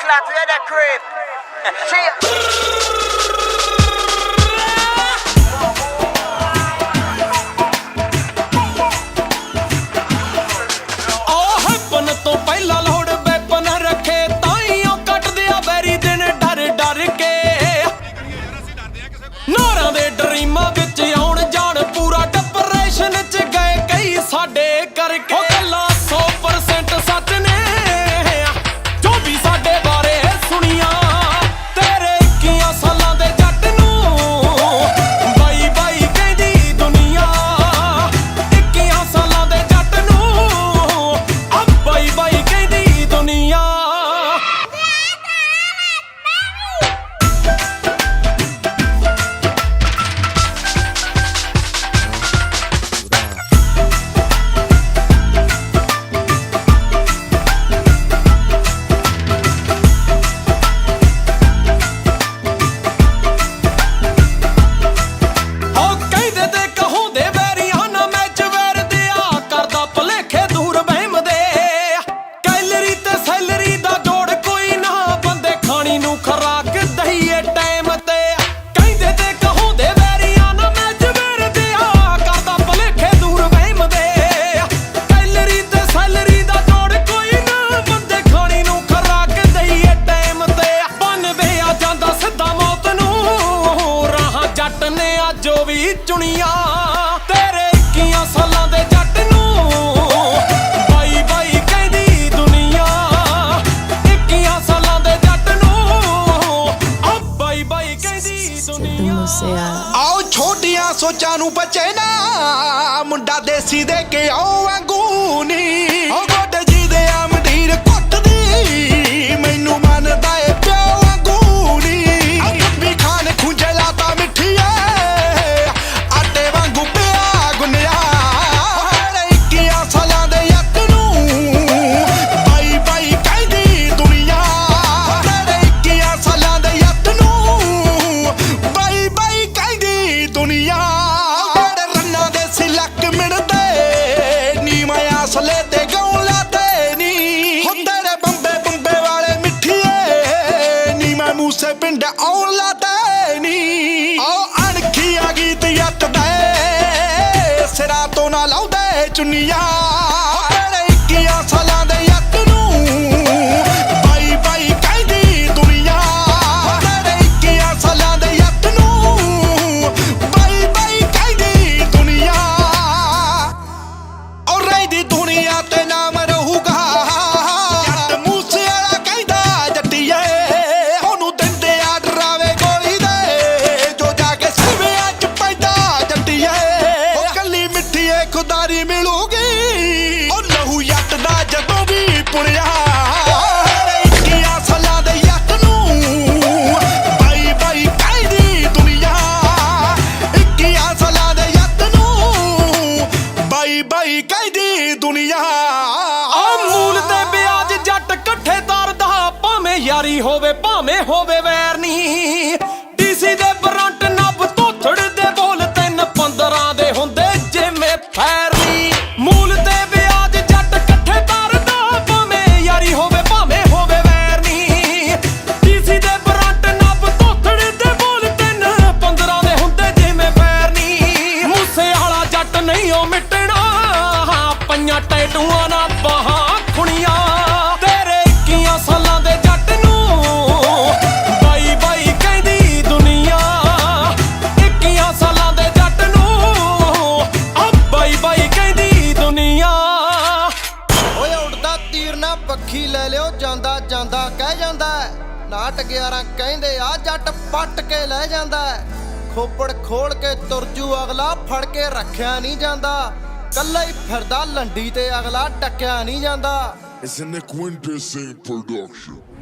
slap you in the crib. ਤੋਂ ਪਹਿਲਾਂ ਲੋੜ ਵੈਪਨ ਰੱਖੇ ਤਾਈਓ ਕੱਟਦੇ ਆ ਬੈਰੀ ਦਿਨ ਡਰ ਡਰ ਕੇ ਨਾਰਾਂ ਦੇ ਡਰੀਮਾਂ ਵਿੱਚ ਆਉਣ ਜਾਣ ਪੂਰਾ ਡਿਪਰੈਸ਼ਨ ਚ ਗਏ ਕਈ ਸਾਡੇ ਕਰਕੇ ਉਹ ਗੱਲਾਂ 100% ਸੱਚ ਨੇ ਜੋ ਵੀ ਸਾਡੇ ਬਾਰੇ ਸੁਣੀਆਂ ਤੇਰੇ 21 ਸਾਲਾਂ ਦੇ ਜੱਟ ਨੂੰ ਬਾਈ ਬਾਈ ਕਹਿੰਦੀ ਦੁਨੀਆ 21 ਸਾਲਾਂ ਦੇ ਜੱਟ ਨੂੰ ਬਾਈ ਬਾਈ ਕਹਿੰਦੀ ਦੁਨੀਆ ਜੋ ਵੀ ਚੁਣੀਆਂ ਤੇਰੇ 21 ਸਾਲਾਂ ਦੇ ਜੱਟ ਨੂੰ ਬਾਈ ਬਾਈ ਕਹਿੰਦੀ ਦੁਨੀਆ 21 ਸਾਲਾਂ ਦੇ ਜੱਟ ਨੂੰ ਬਾਈ ਬਾਈ ਕਹਿੰਦੀ ਦੁਨੀਆ ਆਓ ਛੋਟੀਆਂ ਸੋਚਾਂ ਨੂੰ ਬਚੇ ਨਾ ਮੁੰਡਾ ਦੇਸੀ ਦੇ ਕੇ ਆਓ ਵਾਂਗੂ ਨੀ ਉਹ ਗੋਡੇ ਜੀ ਦੇ ਆ ਮੰਡੀਰ ਕੁੱਟਦੀ ਮੈਨੂੰ ਮੰਨਦਾ ਏ ਪਿਓ ਵਾਂਗੂ ਨੀ ਵੀ ਖਾਨ ਖੁੰਝੇ ਲਾਤਾ ਮਿੱਠੀ ਅਸਲੇ ਤੇ ਗਾਉਂ ਲਾਦੇ ਨੀ ਹੋ ਤੇਰੇ ਬੰਬੇ ਬੰਬੇ ਵਾਲੇ ਮਿੱਠੀਏ ਨੀ ਮੈਂ ਮੂਸੇ ਪਿੰਡ ਆਉਣ ਲਾਦੇ ਨੀ ਆਓ ਅਣਖੀ ਆ ਗੀਤ ਯੱਤ ਦੇ ਸਿਰਾਂ ਤੋਂ ਨਾ ਲਾਉਂਦੇ ਚੁੰਨੀਆਂ ਤੇਰੇ 21 ਸਾਲਾਂ ਦੇ ਯੱਤ ਨੂੰ ਬਾਈ ਬਾਈ ਕਹਿੰਦੀ ਦੁਨੀਆ ਤੇਰੇ 21 ਸਾਲਾਂ ਦੇ ਯੱਤ ਨੂੰ ਬਾਈ ਬਾਈ ਕਹਿੰਦੀ ਦੁਨੀਆ ਔਰ ਰਹਿੰਦੀ ਦੁਨੀਆ ਤੇ ਨਾਮ ਰਹੂਗਾ ਜੱਟ ਮੂਸੇ ਵਾਲਾ ਕਹਿੰਦਾ ਜੱਟੀਏ ਉਹਨੂੰ ਦਿੰਦੇ ਆ ਡਰਾਵੇ ਗੋਲੀ ਦੇ ਜੋ ਜਾ ਕੇ ਸਿਵਿਆਂ ਚ ਪੈਂਦਾ ਜੱਟੀਏ ਉਹ ਕੱਲੀ ਮਿੱਠੀਏ ਖੁਦਾਰੀ ਮਿਲੂਗੀ ਉਹ ਲਹੂ ਜੱਟ ਦਾ ਜਦੋਂ ਵੀ ਪੁਣਿਆ 21 ਸਾਲਾਂ ਦੇ ਜੱਟ ਨੂੰ ਬਾਈ ਬਾਈ ਕਹਿੰਦੀ ਦੁਨੀਆ 21 ਸਾਲਾਂ ਦੇ ਜੱਟ ਨੂੰ ਬਾਈ ਬਾਈ ਕਹਿੰਦੀ ਦੁਨੀਆ ਮੂਲ ਤੇ ਵਿਆਜ ਜੱਟ ਇਕੱਠੇ ਤਰਦਾ ਭਾਵੇਂ ਯਾਰੀ ਹੋਵੇ ਭਾਵੇਂ ਹੋਵੇ ਵੈਰ ਨਹੀਂ ਡੀਸੀ ਦੇ ਬਰੰਟ ਨੱਬ ਧੋਥੜ ਦੇ ਬੋਲ 3-15 ਦੇ ਹੁੰਦੇ ਜਿਵੇਂ ਫੈਰ ਨਹੀਂ ਮੂਲ ਤੇ ਵਿਆਜ ਜੱਟ ਇਕੱਠੇ ਤਰਦਾ ਭਾਵੇਂ ਯਾਰੀ ਹੋਵੇ ਭਾਵੇਂ ਹੋਵੇ ਵੈਰ ਨਹੀਂ ਡੀਸੀ ਦੇ ਬਰੰਟ ਨੱਬ ਧੋਥੜ ਦੇ ਬੋਲ 3-15 ਦੇ ਹੁੰਦੇ ਜਿਵੇਂ ਫੈਰ ਨਹੀਂ ਮੂਸੇ ਵਾਲਾ ਜੱਟ ਨਹੀਂ ਉਹ ਮਿਟਣਾ ਪੰਜਾਂ ਟੈਟੂਆਂ ਨਾਲ ਬਾਹਾਂ ਖੁਣੀਆਂ ਤੇਰੇ 21 ਸਾਲਾਂ ਦੇ ਜੱਟ ਨੂੰ ਬਾਈ ਬਾਈ ਕਹਿੰਦੀ ਦੁਨੀਆ 21 ਸਾਲਾਂ ਦੇ ਜੱਟ ਨੂੰ ਬਾਈ ਬਾਈ ਕਹਿੰਦੀ ਦੁਨੀਆ ਓਏ ਉੱਡਦਾ ਤੀਰ ਨਾ ਪੱਖੀ ਲੈ ਲਿਓ ਜਾਂਦਾ ਜਾਂਦਾ ਕਹਿ ਜਾਂਦਾ ਨਾਟ 11 ਕਹਿੰਦੇ ਆ ਜੱਟ ਪੱਟ ਕੇ ਲੈ ਜਾਂਦਾ ਖੋਪੜ ਖੋਲ ਕੇ ਤੁਰਜੂ ਅਗਲਾ ਫੜ ਕੇ ਰੱਖਿਆ ਨਹੀਂ ਜਾਂਦਾ ਕੱਲਾ ਹੀ ਫਿਰਦਾ ਲੰਡੀ ਤੇ ਅਗਲਾ ਟੱਕਿਆ ਨਹੀਂ ਜਾਂਦਾ It's an Equin Piercing production.